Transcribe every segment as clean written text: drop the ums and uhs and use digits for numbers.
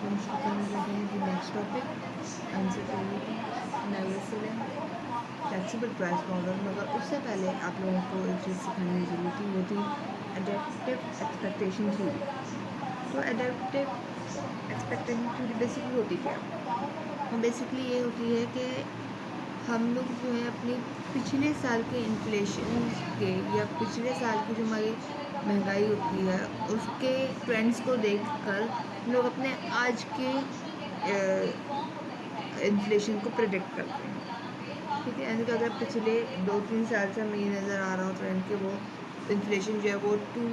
हम शुरू करने लगे हैं कि next topic uncertainty, negotiation, flexible price model. मगर उससे पहले आप लोगों को एक चीज़ सिखाने की जरूरत थी, वो थी एडेप्टिव एक्सपेक्टेशन थ्योरी। तो एडेप्टिव एक्सपेक्टेशन थ्योरी बेसिकली होती क्या है? बेसिकली ये होती है कि हम लोग जो है अपनी पिछले साल के इन्फ्लेशन के या पिछले साल की जो हमारी महंगाई होती है उसके ट्रेंड्स को देखकर हम लोग अपने आज के इन्फ्लेशन को प्रेडिक्ट करते हैं। ठीक है, यानी कि अगर पिछले 2-3 साल से हमें ये नज़र आ रहा हो ट्रेंड के वो इन्फ्लेशन जो है वो 2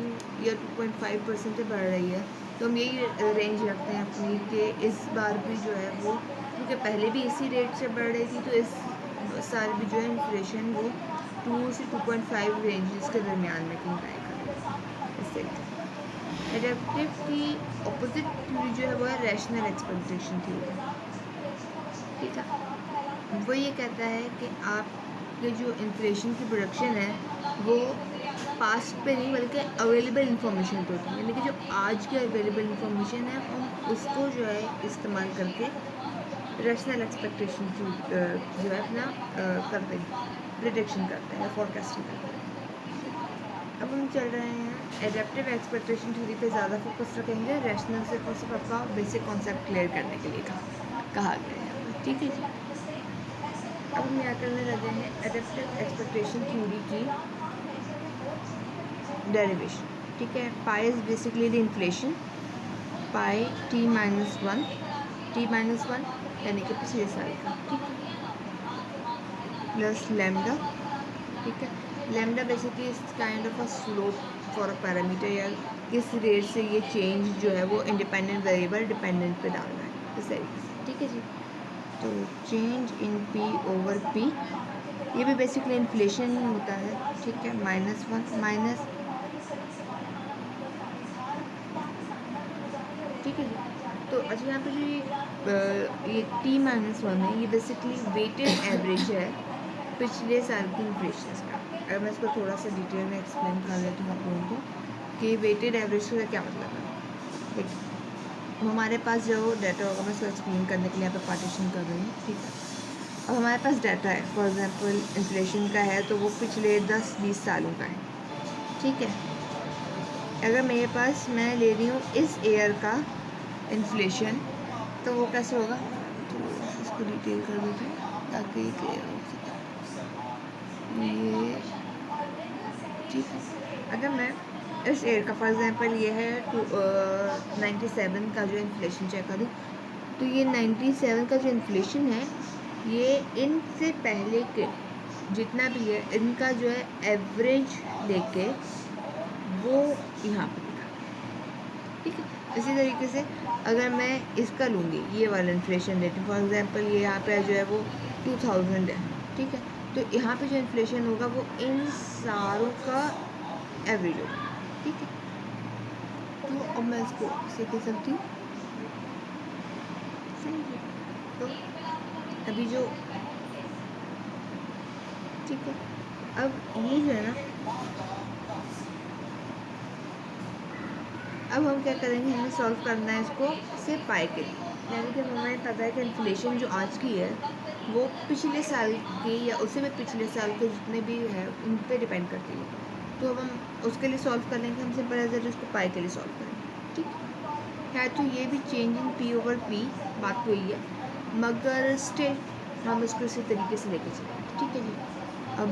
या 2.5% से बढ़ रही है, तो हम यही रेंज रखते हैं अपनी कि इस बार भी जो है वो, क्योंकि पहले भी इसी रेट से बढ़ रही थी, तो इस साल भी जो है इन्फ्लेशन वो 2 से 2.5 रेंज के दरमियान में कहीं ट्राई करेगी। इससे एडेप्टिव की अपोजिट थ्योरी जो है वो है रैशनल एक्सपेक्टेशन थ्योरी। ठीक है, वो ये कहता है कि आपके जो इन्फ्लेशन की प्रोडक्शन है वो पास्ट पे नहीं बल्कि अवेलेबल इंफॉर्मेशन पे होती है, यानी कि जो आज की अवेलेबल इंफॉर्मेशन है हम उसको जो है इस्तेमाल करके रैशनल एक्सपेक्टेशन जो है अपना करते हैं, प्रिडिक्शन करते हैं, फोरकास्टिंग करते हैं। अब हम चल रहे हैं एडेप्टिव एक्सपेक्टेशन थ्योरी पे ज़्यादा फोकस रखेंगे, रैशनल से सिर्फ आपका बेसिक कॉन्सेप्ट क्लियर करने के लिए कहा गया है। ठीक है जी, अब हम यहाँ करने लगे हैं एडेप्टिव एक्सपेक्टेशन थ्योरी की डेरिवेशन। ठीक है, pi is basically the inflation, pi t-1 t-1 यानी कि पिछले साल का। ठीक है, प्लस लैम्डा। ठीक है, lambda basically is kind of a slope for a parameter, या किस रेट से ये चेंज जो है वो इंडिपेंडेंट वेरिएबल डिपेंडेंट पे डालना है, इस तरीके से। ठीक है जी, तो change in p over p ये भी बेसिकली इन्फ्लेशन होता है। ठीक है, -1 माइनस, ठीक है जी। तो अच्छा यहाँ पे जो ये t-1 है ये बेसिकली वेटेड एवरेज है पिछले साल की इन्फ्लेशन का। अगर मैं इसको थोड़ा सा डिटेल में एक्सप्लेन कर लेती हूँ आप लोगों को कि वेटेड एवरेज का क्या मतलब है। देखिए, हमारे पास जो डाटा होगा, मैं इसको एक्सप्लेन करने के लिए यहाँ पे पार्टीशन कर रही हूँ। ठीक है, अब हमारे पास डाटा है, फॉर एग्जांपल इन्फ्लेशन का है तो वो पिछले 10-20 सालों का है। ठीक है, अगर मेरे पास मैं ले रही हूँ इस ईयर का इन्फ्लेशन, तो वो कैसे होगा, तो इसको डिटेल कर देते हैं ताकि क्लियर हो सके ये। ठीक है, अगर मैं इस ईयर का फॉर एग्जांपल ये है 97 का जो इन्फ्लेशन चेक करूँ, तो ये 97 का जो इन्फ्लेशन है ये इनसे पहले के जितना भी है इनका जो है एवरेज लेके वो यहाँ पर लिखा। ठीक है, इसी तरीके से अगर मैं इसका लूँगी ये वाला इन्फ्लेशन रेट, फॉर एग्जांपल ये यहाँ पे जो है वो 2000 है। ठीक है, तो यहाँ पे जो इन्फ्लेशन होगा वो इन सारों का एवरेज होगा। ठीक है, तो अब मैं इसको ऐसे कह सकती हूँ, सही है। तो अभी जो, ठीक है, अब ये जो है ना, अब हम क्या करेंगे, हमें सॉल्व करना है इसको सिर्फ पाई के लिए, यानी कि हमें पता है कि इन्फ्लेशन जो आज की है वो पिछले साल की या उससे भी पिछले साल के जितने भी है उन पे डिपेंड करती है। तो अब हम उसके लिए सॉल्व कर लेंगे, हम सिंपल एज इट उसको पाई के लिए सॉल्व करेंगे। ठीक है, तो ये भी change in p over p बात तो ही है, मगर स्टिल हम इसको इसी तरीके से लेके चलेंगे। ठीक है जी, अब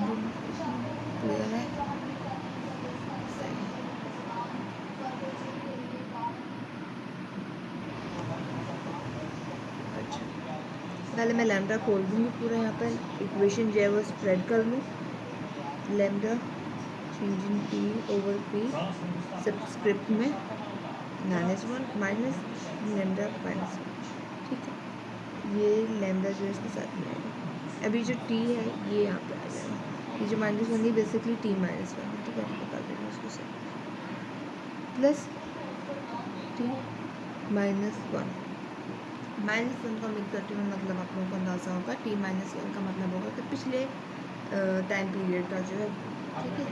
क्लियर है। पहले मैं लैम्डा खोल दूँगी पूरा, यहाँ पर इक्वेशन जो है वो स्प्रेड कर लूँ, lambda change in p over p subscript में -1 माइनस लैम्डा -1। ठीक है, ये लैम्डा जो है इसके साथ में आएगा। अभी जो t है ये यहाँ पे आ जाएगा, ये जो -1 है बेसिकली t-1। ठीक है, बता देंगे उसको से प्लस t-1 -1 का मिक्स करते हुए मतलब आप लोगों को अंदाज़ा होगा, t-1 का मतलब होगा कि पिछले टाइम पीरियड का जो है। ठीक है,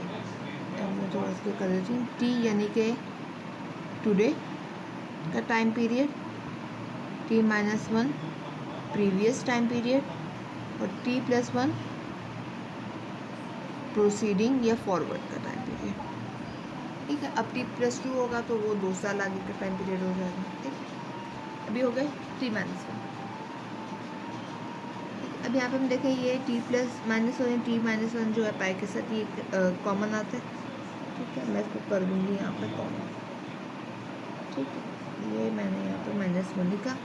अब मैं थोड़ा इसको कर देती हूँ, t यानी कि टुडे का time period, T minus one previous time period और टी प्लस वन प्रोसीडिंग या फॉरवर्ड का टाइम पीरियड। ठीक है, अब टी प्लस टू होगा तो वो 2 साल आगे का टाइम पीरियड हो जाएगा। ठीक है, अभी हो गए टी माइनस वन। अब यहाँ पे हम देखें ये T plus minus one, T minus one जो है पाई के साथ ये कॉमन आता है। ठीक है, मैं इसको कर दूँगी यहाँ पे कॉमन। ठीक है, ये मैंने यहाँ पे माइनस वन लिखा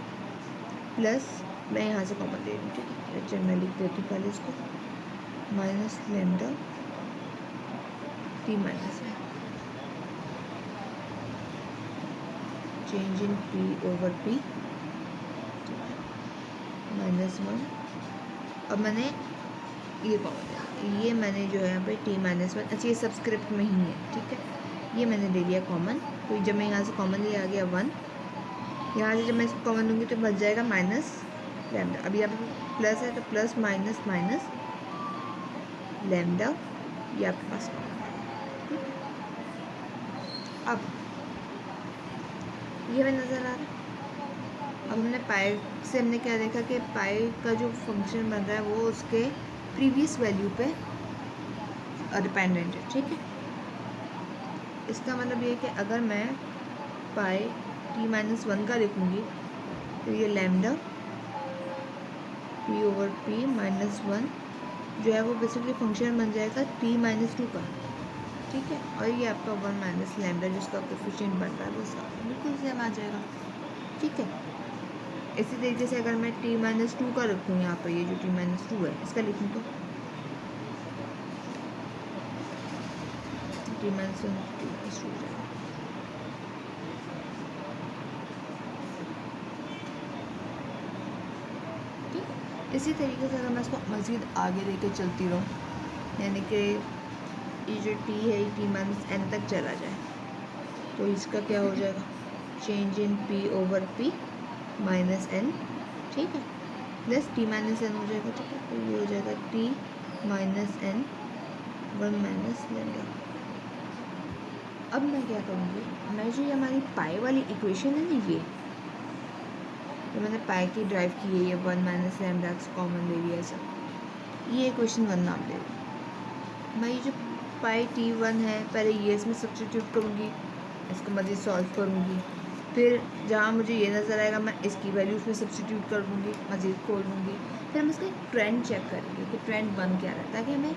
प्लस मैं यहाँ से कॉमन दे रही हूँ। ठीक है, अच्छा मैं लिख देती हूँ पहले इसको minus lambda T minus one change in P over P minus one. अब मैंने ये कॉमन दिया, ये मैंने जो है यहाँ पे टी माइनस वन, अच्छा ये सब्सक्रिप्ट में ही है। ठीक है, ये मैंने ले लिया कॉमन, तो जब मैं यहाँ से कॉमन लिया आ गया वन, यहाँ से जब मैं इसको कॉमन लूँगी तो बच जाएगा माइनस लैम्डा। अब यहाँ पे प्लस है तो प्लस माइनस माइनस लैम्डा ये आपके पास कॉमन है। अब ये हमें नज़र आ रहा है। अब हमने पाई से हमने क्या देखा कि पाई का जो फंक्शन बन रहा है वो उसके प्रीवियस वैल्यू पे डिपेंडेंट है। ठीक है, इसका मतलब ये है कि अगर मैं पाई टी माइनस वन का लिखूँगी तो ये lambda P over P minus one जो है वो बेसिकली फंक्शन बन जाएगा टी माइनस टू का। ठीक है, और ये आपका वन माइनस लैम्डा जिसका कोफिशिएंट बन रहा है वो सब बिल्कुल सेम आ जाएगा। ठीक है, इसी तरीके से अगर मैं टी माइनस टू का रखूँ यहाँ पर, ये जो टी माइनस टू है इसका लिखूँ तो T minus one T minus two जाएगा। ठीक, इसी तरीके से अगर मैं इसको मज़ीद आगे लेके चलती रहूँ, यानी कि ये जो टी है ये टी माइनस एन तक चला जाए तो इसका क्या हो जाएगा change in P over P minus N. ठीक है, प्लस टी माइनस एन हो जाएगा। ठीक है, तो ये हो जाएगा T minus N one minus lambda. अब मैं क्या करूँगी, मैं जो ये हमारी पाई वाली इक्वेशन है ना, ये तो मैंने पाई की ड्राइव की है, ये वन माइनस लैम्डा कॉमन ले लिया सब, ये इक्वेशन वन नाम दे रही। मैं ये जो पाई टी वन है पहले ये इसमें सब्स्टिट्यूट करूँगी, इसको मज़ीद सॉल्व करूँगी, फिर जहाँ मुझे ये नज़र आएगा मैं इसकी वैल्यू उसमें सब्स्टिट्यूट कर दूँगी, मज़ीद खोल दूँगी, फिर हम इसका ट्रेंड चेक करेंगे कि ट्रेंड बन क्या रहा है, ताकि हमें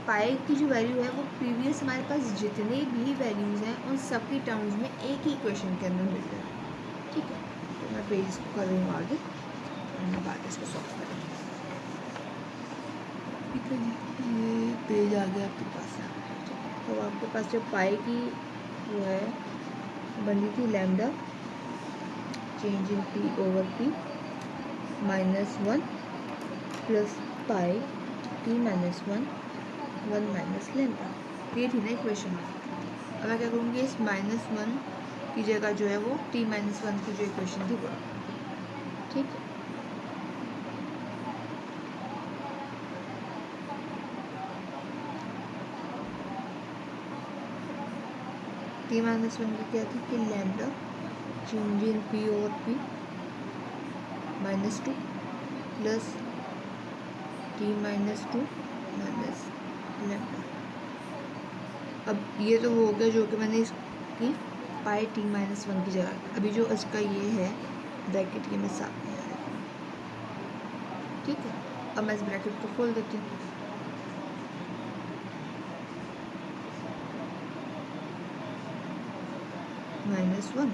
पाई की जो वैल्यू है वो प्रीवियस हमारे पास जितने भी वैल्यूज़ हैं उन सब की टर्म्स में एक ही इक्वेशन के अंदर मिल जाए। ठीक है, तो मैं पेज को कर रही हूँ आगे और बाद इसको सॉल्व करेंगे। ठीक है जी, ये पेज आ गया आपके पास। तो आपके पास जो पाई की वो है बनी थी lambda change in P over P minus one plus pi T minus one one minus lambda, ये थी ना इक्वेशन। अब मैं क्या करूँगी, इस माइनस वन की जगह जो है वो टी माइनस वन की जो इक्वेशन थी वो। ठीक है, टी माइनस वन की क्या थी कि lambda change in P over P minus two plus T minus two minus lambda. अब ये तो हो गया जो कि मैंने इसकी पाई टी माइनस वन की जगह, अभी जो इसका ये है ब्रैकेट ये मैं सामने आ रहा हूँ। ठीक है, अब मैं इस ब्रैकेट को खोल देती हूँ। माइनस वन,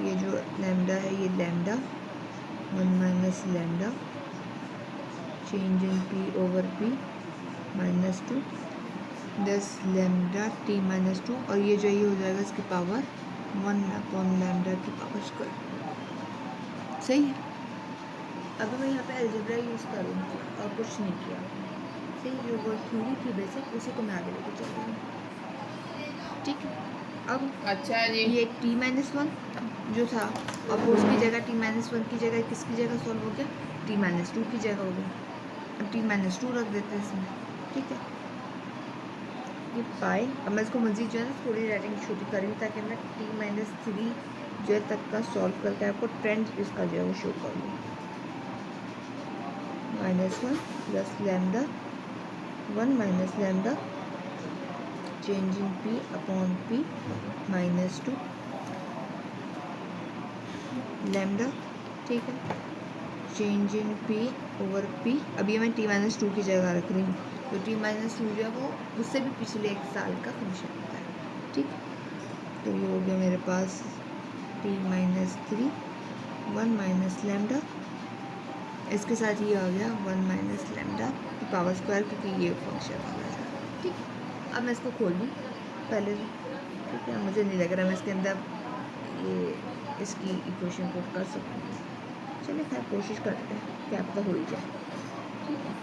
ये जो लैम्डा है ये lambda one minus lambda change in P over P minus two दस लैम्डा टी माइनस टू, और ये जो ये हो जाएगा इसकी पावर वन अपॉन लैम्डा की पावर स्क्वायर। सही है, अभी मैं यहाँ पे अलजेब्रा यूज़ करूँगी और कुछ नहीं किया। सही, जो वो थ्योरी थी बेसिक उसी को मैं आगे लेके चल रही हूँ। ठीक है, अब अच्छा जी, ये टी माइनस वन जो था अब वो उसकी जगह टी माइनस वन की जगह किसकी जगह सॉल्व हो गया, टी माइनस टू की जगह हो गया। अब टी माइनस टू रख देते हैं इसमें। ठीक है, ये पाई, अब मैं इसको मज़ीद जो है ना थोड़ी राइटिंग छोटी करी ताकि मैं टी माइनस थ्री जो है तक का सॉल्व करके आपको ट्रेंड इसका जो है वो शो करूँगी। -1 plus lambda 1 minus lambda change in p upon p -2 lambda, ठीक है, change in p over p। अब ये मैं t-2 की जगह रख रही हूँ, तो t-2 जो है वो उससे भी पिछले एक साल का फंक्शन होता है, ठीक। तो ये हो गया मेरे पास t-3 1 माइनस लैम्डा, इसके साथ ये आ गया 1 माइनस लैम्डा की पावर स्क्वायर, क्योंकि ये फंक्शन आ गया, ठीक। अब मैं इसको खोल लूँ पहले, ठीक है, मुझे नहीं लग रहा मैं इसके अंदर ये इसकी इक्वेशन को कर सकूँगी। चलिए खैर कोशिश करते हैं कि आपका हो ही जाए, ठीक है।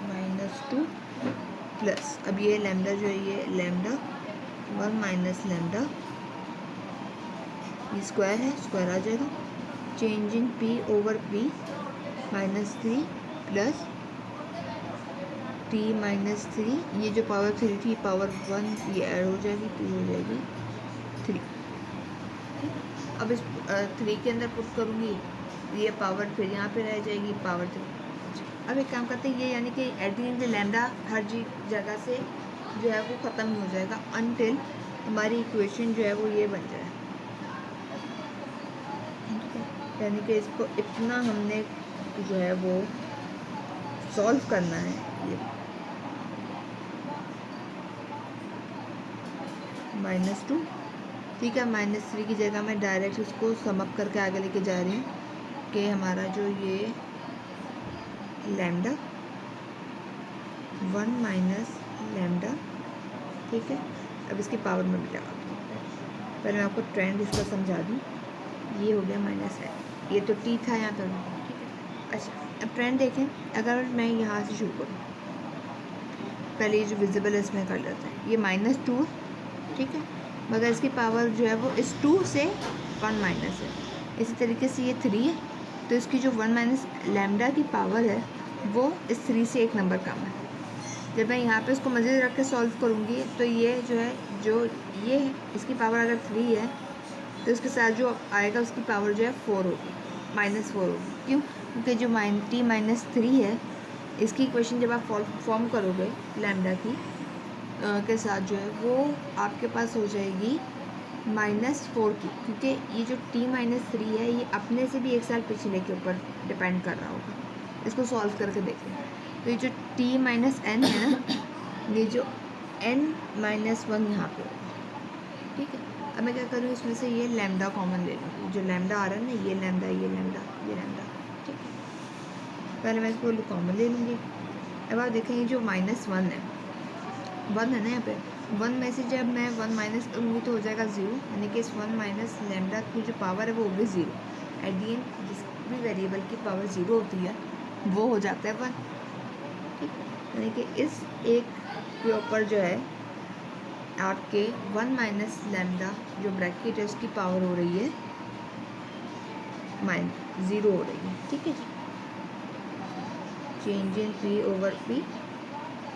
-2 प्लस, अब ये लैम्डा जो है ये लैम्डा 1 माइनस लैम्डा, ये स्क्वायर है, स्क्वायर आ जाएगा, change in p over p -3 plus t-3, ये जो पावर 3 थी पावर 1 ये ऐड हो जाएगी, तो हो जाएगी 3। अब इस 3 के अंदर पुट करूँगी, ये पावर फिर यहाँ पे रह जाएगी पावर 3। अब एक काम करते हैं, ये यानी कि एट द एंड लैम्डा हर जगह से जो है वो ख़त्म हो जाएगा अनटिल हमारी इक्वेशन जो है वो ये बन जाए, यानी कि इसको इतना हमने जो है वो सॉल्व करना है। ये -2, ठीक है, -3 की जगह मैं डायरेक्ट इसको सम अप करके आगे लेके जा रही हूँ कि हमारा जो ये लैम्डा 1 माइनस लैम्डा, ठीक है, अब इसकी पावर में भी लगा दूँ। पहले मैं आपको ट्रेंड इसका समझा दूँ, ये हो गया -1, ये तो t था यहाँ पर, ठीक है। अच्छा अब ट्रेंड देखें, अगर मैं यहाँ से शुरू करूँ, पहले ये जो विजिबल है इसमें कर लेते हैं, ये -2, ठीक है, मगर इसकी पावर जो है वो इस 2 से 1 माइनस है। इसी तरीके से ये 3 है, तो इसकी जो 1 माइनस लैम्डा की पावर है वो इस 3 से एक नंबर कम है। जब मैं यहाँ पे इसको मज़ीद रख के सॉल्व करूँगी तो ये जो है जो ये है इसकी पावर अगर 3 है तो इसके साथ जो आएगा उसकी पावर जो है 4 होगी, -4 होगी। क्यों? क्योंकि जो t-3 है इसकी इक्वेशन जब आप फॉर्म करोगे लैम्डा की के साथ जो है वो आपके पास हो जाएगी -4 की, क्योंकि ये जो t-3 है ये अपने से भी एक साल पिछले के ऊपर डिपेंड कर रहा होगा। इसको सॉल्व करके देखें, तो ये जो t-n है ना, ये जो n-1 यहाँ पे होगा, ठीक है। अब मैं क्या करूँ, इसमें से ये लैम्डा कॉमन ले लूँगी, जो लैम्डा आ रहा है ना, ये लैम्डा ये लैम्डा ये लैम्डा, ठीक है। पहले मैं इसको कॉमन ले लूँगी। अब आप देखें ये जो -1 है, 1 है ना यहाँ पे, 1 में से जब मैं 1 माइनस करूँगी तो हो जाएगा 0, यानी कि इस 1 माइनस लैम्डा की जो पावर है वो होगी 0। एट दी एंड जिस भी वेरिएबल की पावर 0 होती है वो हो जाता है 1, ठीक। यानी कि इस एक के ऊपर जो है आपके 1 माइनस लैम्डा जो ब्रैकेट है उसकी पावर हो रही है 0 हो रही है, ठीक है जी। Change in p over p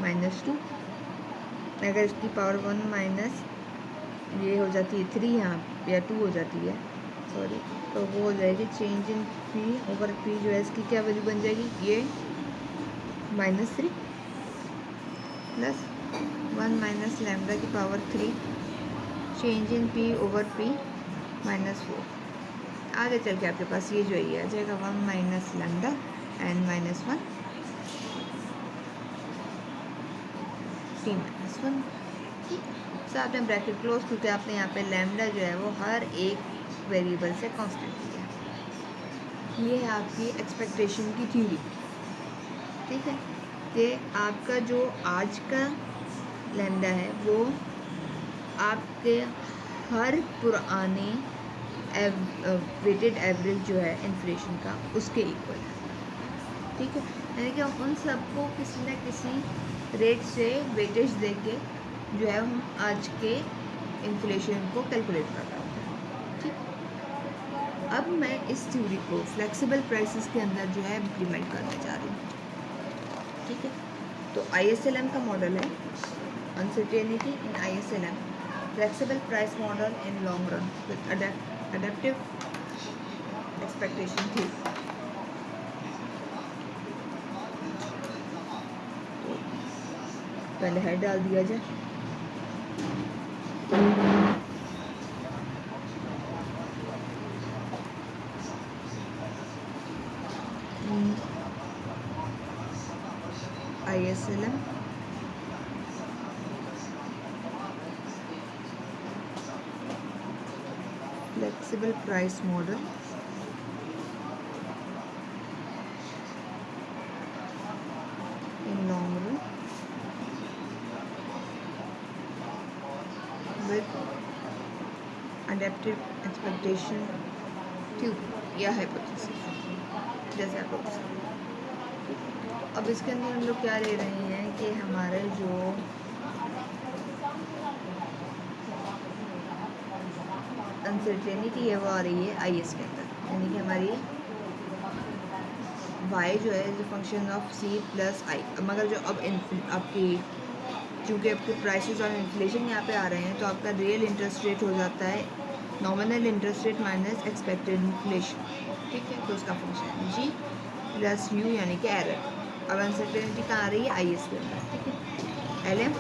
-2, अगर इसकी पावर 1 माइनस ये हो जाती है 3 यहाँ या 2 हो जाती है, सॉरी, तो वो हो जाएगी change in p over p जो है इसकी क्या वैल्यू बन जाएगी, ये -3 प्लस 1 माइनस लैम्डा की power 3 change in p over p -4। आगे चल के आपके पास ये जो है आ जाएगा 1 माइनस लैम्डा n-1 t-1, ठीक। साथ में ब्रैकेट क्लोज, क्योंकि आपने यहाँ पे लैम्डा जो है वो हर एक वेरिएबल से कांस्टेंट लिया। ये है आपकी एक्सपेक्टेशन की थ्योरी, ठीक है, कि आपका जो आज का लैम्डा है वो आपके हर पुराने वेटेड एवरेज जो है इन्फ्लेशन का उसके इक्वल है, ठीक है। यानी कि हम उन सबको किसी न किसी रेट से वेटेज देके जो है हम आज के इन्फ्लेशन को कैलकुलेट कर रहे होते हैं, ठीक। अब मैं इस थ्योरी को फ्लेक्सिबल प्राइसेस के अंदर जो है इम्प्लीमेंट करने जा रही हूँ, ठीक है। तो ISLM का मॉडल है uncertainty in ISLM, flexible price model in long run with adaptive expectation थी। पहले हेड डाल दिया जाए। ISLM flexible price model in long run with adaptive expectation theory या hypothesis, जैसे आप लोग। अब इसके अंदर हम लोग क्या ले रहे हैं कि हमारे जो अनसर्टेनिटी है वो आ रही है IS के अंदर, यानी कि हमारी y जो है जो फंक्शन ऑफ C प्लस आई। मगर जो अब आपकी चूँकि आपके प्राइसेस और इन्फ्लेशन यहाँ पे आ रहे हैं तो आपका रियल इंटरेस्ट रेट हो जाता है nominal interest rate minus expected inflation. ठीक है, तो उसका फंक्शन है G प्लस U यानी कि एरर। अब अनसर्टेनिटी कहाँ आ रही है IS के अंदर। ठीक है, LM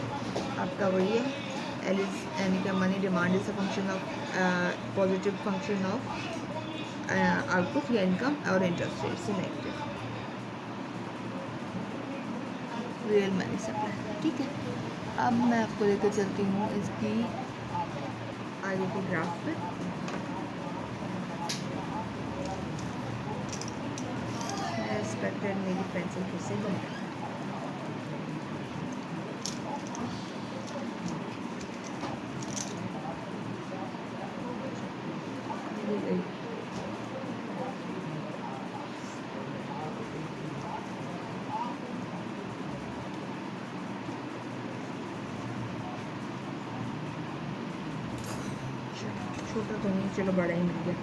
आपका वही है, L इज यानी कि money demand is a function of positive function of output या इनकम और इंटरेस्ट रेट से नेगेटिव रियल मनी सप्लाई। ठीक है, अब मैं आपको लेकर चलती हूँ इसकी आगे के ग्राफ पे। मैं एक्सपेक्टेड मेरी पेंसिल फिर से बंद कर। छोटा तो नहीं, चलो बड़ा ही मिल गया।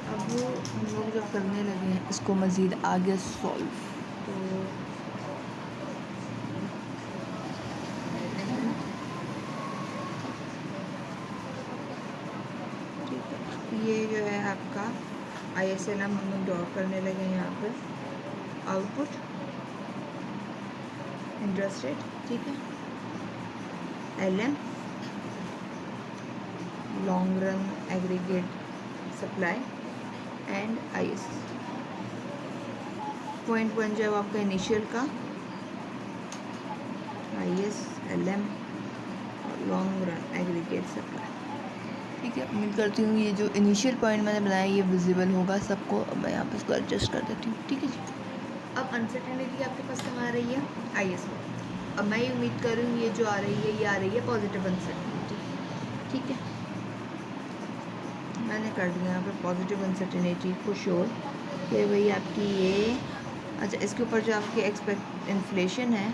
अब हम लोग जब करने लगे हैं इसको मज़ीद आगे सॉल्व, तो ये जो है आपका ISLM हम लोग ड्रॉ करने लगे हैं यहाँ पर। आउटपुट इंटरेस्ट रेट, ठीक है, LM long run aggregate supply and IS। Point बन जाए आपका इनिशियल का IS LM long run aggregate supply. ठीक है, उम्मीद करती हूँ ये जो इनिशियल पॉइंट मैंने बनाया ये विजिबल होगा सबको। अब मैं यहाँ पर इसको एडजस्ट कर देती हूँ। ठीक है जी, अब अनसर्टेनिटी आपके पास कहाँ आ रही है IS में। अब मैं ये उम्मीद कर रही हूँ ये जो आ रही है ये आ रही है पॉजिटिव अनसर्टेनिटी। ठीक है, मैंने कर दिया यहाँ पे पॉजिटिव अनसर्टेनिटी को शो कि भाई आपकी ये, अच्छा इसके ऊपर जो आपकी एक्सपेक्ट इन्फ्लेशन है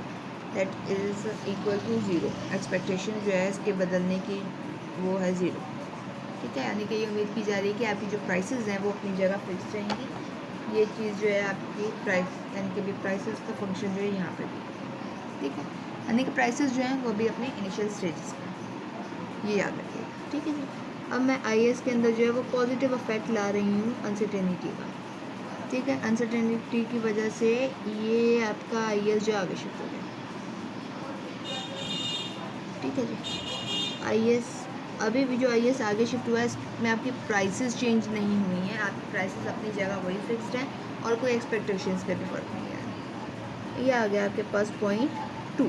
that is equal to 0। Expectation जो है इसके बदलने की वो है 0। ठीक है, यानी कि ये उम्मीद की जा रही है कि आपकी जो प्राइसेस हैं वो अपनी जगह फिक्स रहेंगी। ये चीज़ जो है आपकी प्राइस यानी कि भी प्राइसेस का फंक्शन जो है यहाँ पे भी। ठीक है, यानी कि प्राइसेस जो हैं वो भी अपने इनिशियल स्टेजेस पर, ये याद रखिएगा। ठीक है जी, अब मैं IS के अंदर जो है वो पॉजिटिव इफेक्ट ला रही हूँ अनसर्टेनिटी का। ठीक है, अनसर्टेनिटी की वजह से ये आपका IS जो आगे शिफ्ट हो गया। ठीक है जी, IS अभी भी जो IS आगे शिफ्ट हुआ है इसमें आपकी प्राइसेस चेंज नहीं हुई हैं, आपकी प्राइसेस अपनी जगह वही फिक्स्ड हैं और कोई एक्सपेक्टेशंस पे भी फर्क नहीं है। ये आ गया आपके पास पॉइंट 2।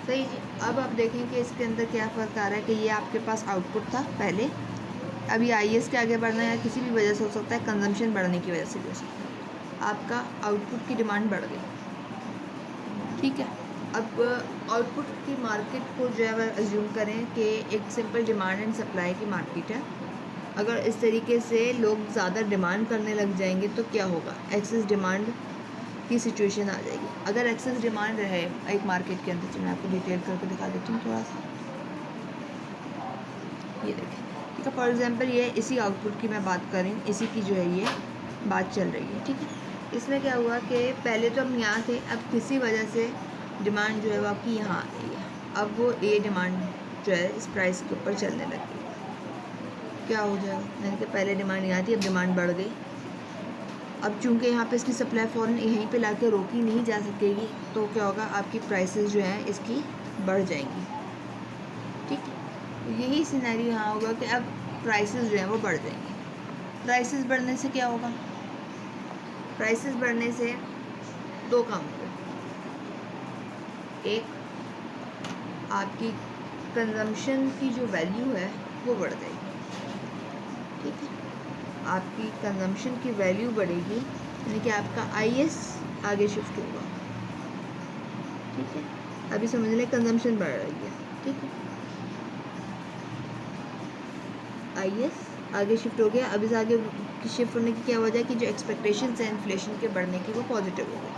सही जी, अब आप देखें कि इसके अंदर क्या फ़र्क आ रहा है कि ये आपके पास आउटपुट था पहले, अभी IS के आगे बढ़ना है किसी भी वजह से हो सकता है, कंजम्पशन बढ़ने की वजह से भी हो सकता है, आपका आउटपुट की डिमांड बढ़ गई। ठीक है, अब आउटपुट की मार्केट को जो है अज्यूम करें कि एक सिंपल डिमांड एंड सप्लाई की मार्केट है। अगर इस तरीके से लोग ज़्यादा डिमांड करने लग जाएंगे तो क्या होगा, एक्सेस डिमांड की सिचुएशन आ जाएगी। अगर एक्सेस डिमांड रहे एक मार्केट के अंदर, तो मैं आपको डिटेल करके दिखा देती हूँ थोड़ा सा। ये देखें, तो फॉर एग्जांपल ये इसी आउटपुट की मैं बात करें, इसी की जो है ये बात चल रही है, ठीक है। इसमें क्या हुआ कि पहले तो हम यहाँ थे, अब किसी वजह से डिमांड जो है वो आपकी यहाँ आ गई है। अब वो ये डिमांड जो है इस प्राइस के ऊपर चलने लगी। क्या हो जाएगा, यानी कि पहले डिमांड यहाँ थी, अब डिमांड बढ़ गई। अब चूंकि यहाँ पे इसकी सप्लाई फ़ौरन यहीं पे लाके रोकी नहीं जा सकेगी, तो क्या होगा, आपकी प्राइसेस जो हैं इसकी बढ़ जाएंगी, ठीक है। यही सिनेरियो यहाँ होगा कि अब प्राइसेस जो हैं वो बढ़ जाएंगी। प्राइसेस बढ़ने से क्या होगा, प्राइसेस बढ़ने से दो काम होंगे। एक, आपकी कंजम्पशन की जो वैल्यू है वो बढ़ जाएगी, ठीक है। आपकी कंजम्पशन की वैल्यू बढ़ेगी, यानी कि आपका IS आगे शिफ्ट होगा, ठीक है। अभी समझ लें कंजम्पशन बढ़ रही है, ठीक है। IS आगे शिफ्ट हो गया। अब इस आगे की शिफ्ट होने की क्या वजह है कि जो एक्सपेक्टेशंस है इन्फ्लेशन के बढ़ने की वो पॉजिटिव हो गई,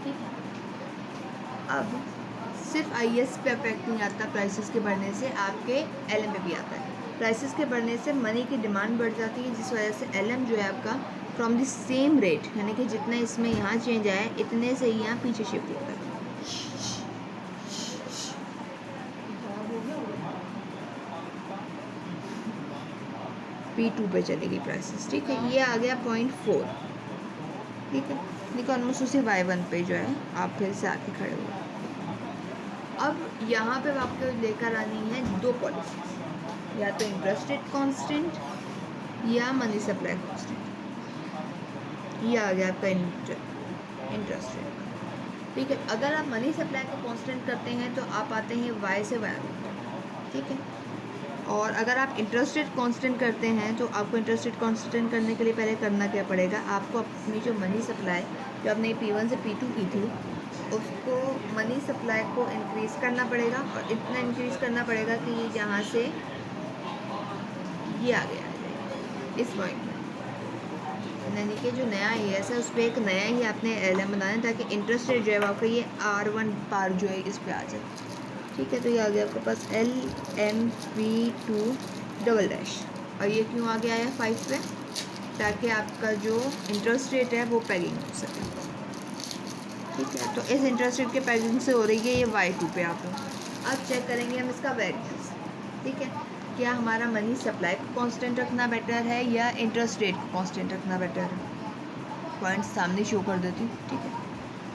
ठीक है। अब सिर्फ IS पे अफेक्ट नहीं आता प्राइसेस के बढ़ने से, आपके LM पे भी आता है। प्राइसेस के बढ़ने से मनी की डिमांड बढ़ जाती है, जिस वजह से LM जो है आपका फ्रॉम द सेम रेट, यानी कि जितना इसमें यहाँ चेंज आया है इतने से ही यहाँ पीछे शिफ्ट होता है। P2 पे चलेगी प्राइसेस, ठीक है। ये आ गया 0.4, ठीक है। देखो ऑलमोस्ट उसी Y1 पे जो है आप फिर से आके खड़े हुए। अब यहाँ पे आपको लेकर आनी है दो पॉलिसीज, या तो इंटरेस्ट रेट कांस्टेंट या मनी सप्लाई कांस्टेंट। ये आ गया आपका इंटरेस्ट रेट, ठीक है। अगर आप मनी सप्लाई को कांस्टेंट करते हैं तो आप आते हैं Y से Y, ठीक है। और अगर आप इंटरेस्ट रेट कांस्टेंट करते हैं तो आपको इंटरेस्ट रेट कांस्टेंट करने के लिए पहले करना क्या पड़ेगा, आपको अपनी जो मनी सप्लाई जो आपने P1 से P2 की थी उसको मनी सप्लाई को इंक्रीज़ करना पड़ेगा, और इतना इंक्रीज़ करना पड़ेगा कि ये यहाँ से ये आ गया इस पॉइंट में, यानी कि जो नया ES है उस पर एक नया ही आपने LM बनाना है, ताकि इंटरेस्ट रेट जो है आपका ये R1 पार जो है इस पर आ जाए, ठीक है। तो ये आ गया आपके पास LMP2 डबल डैश, और ये क्यों आ गया है 5 पे, ताकि आपका जो इंटरेस्ट रेट है वो पेगिंग हो सके, ठीक है। तो इस इंटरेस्ट रेट के पेगिंग से हो रही है ये Y2 पे आप अब चेक करेंगे हम इसका वेरिएंस, ठीक है। क्या हमारा मनी सप्लाई को कांस्टेंट रखना बेटर है या इंटरेस्ट रेट को कांस्टेंट रखना बेटर है, पॉइंट सामने शो कर देती हूँ, ठीक है।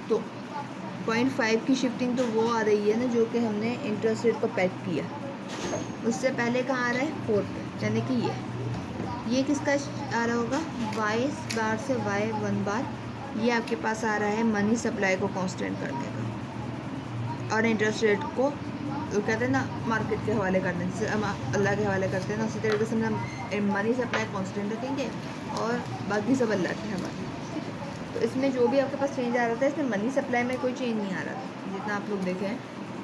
तो 0.5 की शिफ्टिंग तो वो आ रही है ना जो कि हमने इंटरेस्ट रेट को पैक किया, उससे पहले कहाँ आ रहा है 4 पे, यानी कि ये किसका आ रहा होगा, Y बार से Y1 बार, ये आपके पास आ रहा है मनी सप्लाई को कांस्टेंट करने का, और इंटरेस्ट रेट को वो कहते हैं ना मार्केट के हवाले करने, जैसे हम अल्लाह के हवाले करते हैं ना, उसी तरीके से हम मनी सप्लाई कांस्टेंट रखेंगे और बाकी सब अल्लाह के हवाले, ठीक है। तो इसमें जो भी आपके पास चेंज आ रहा था, इसमें मनी सप्लाई में कोई चेंज नहीं आ रहा था, जितना आप लोग देखें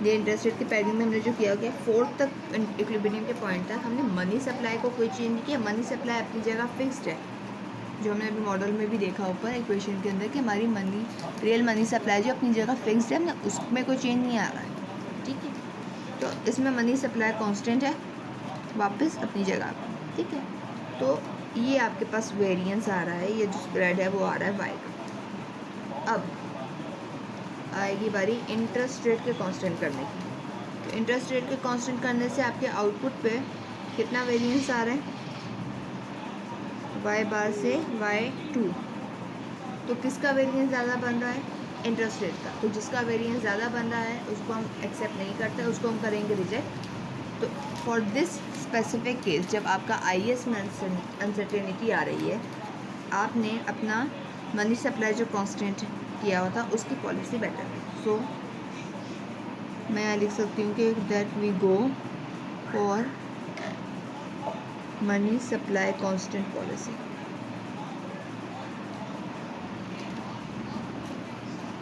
ये इंटरेस्ट रेट की पैगिंग में हमने जो किया गया 4 तक इक्विलिब्रियम के पॉइंट तक हमने मनी सप्लाई को कोई चेंज नहीं किया। मनी सप्लाई अपनी जगह फिक्स्ड है, जो हमने अभी मॉडल में भी देखा ऊपर इक्वेशन के अंदर कि हमारी रियल मनी सप्लाई जो अपनी जगह फिक्स्ड है, हमने उसमें कोई चेंज नहीं आ रहा है, ठीक है। तो इसमें मनी सप्लाई कांस्टेंट है वापस अपनी जगह पर, ठीक है। तो ये आपके पास वेरिएंस आ रहा है, ये जो स्प्रेड है वो आ रहा है Y का। अब आएगी बारी इंटरेस्ट रेट के कांस्टेंट करने की। तो इंटरेस्ट रेट के कांस्टेंट करने से आपके आउटपुट पे कितना वेरिएंस आ रहा है, Y बार से Y2। तो किसका वेरिएंस ज़्यादा बन रहा है, इंटरेस्ट रेट का। तो जिसका वेरिएंस ज़्यादा बन रहा है उसको हम एक्सेप्ट नहीं करते, उसको हम करेंगे रिजेक्ट। तो फॉर दिस स्पेसिफिक केस जब आपका IS में अनसर्टेनिटी आ रही है, आपने अपना मनी सप्लाई जो कांस्टेंट किया हुआ था उसकी पॉलिसी बेटर है। सो मैं यहाँ लिख सकती हूँ कि that we go for money supply constant policy.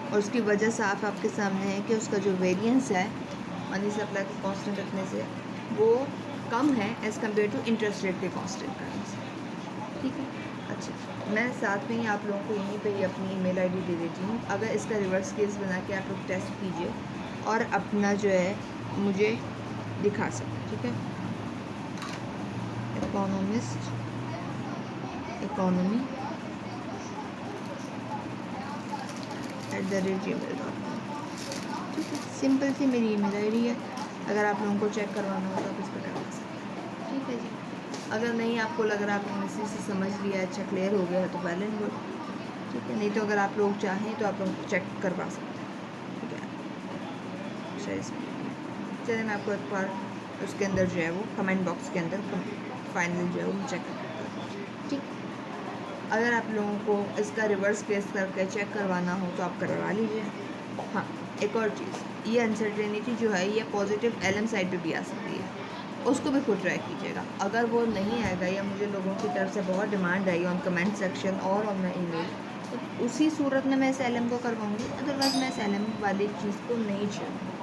और उसकी वजह साफ आपके सामने है कि उसका जो वेरिएंस है मनी सप्लाई को कांस्टेंट रखने से वो कम है as compare to interest rate के कांस्टेंट करने से, ठीक है। अच्छा, मैं साथ में ही आप लोगों को यहीं पे ही अपनी ईमेल आईडी दे देती हूँ। अगर इसका रिवर्स केस बना के आप लोग टेस्ट कीजिए और अपना जो है मुझे दिखा सकते, ठीक है। Economist, economy @gmail.com। ठीक है, सिंपल सी मेरी ईमेल आईडी है। अगर आप लोगों को चेक करवाना हो तो आप इस पर करवा सकते हैं। ठीक है जी। अगर नहीं आपको लग रहा आपने इसी से समझ लिया, अच्छा क्लियर हो गया है, तो वेल एंड गुड। ठीक है, नहीं तो अगर आप लोग चाहें तो आप लोग चेक करवा सकते हैं। ठीक है, चलिए मैं आपको एक बार उसके अंदर जो है वो कमेंट बॉक्स के अंदर फाइनल जो है वो चेक करता। ठीक, अगर आप लोगों को इसका रिवर्स केस करके चेक करवाना हो तो आप करवा लीजिए। हाँ, एक और चीज़, ये अनसर्टेनिटी जो है ये पॉजिटिव एलएम साइड पे भी आ सकती है, उसको भी खुद ट्राई कीजिएगा। अगर वो नहीं आएगा या मुझे लोगों की तरफ से बहुत demand I on comment section और ऑन माई ईमेल, तो उसी सूरत में मैं इस एलएम को करवाऊँगी, अदरवाइज़ मैं इस एलएम वाली चीज़ को नहीं छोड़ूँगी।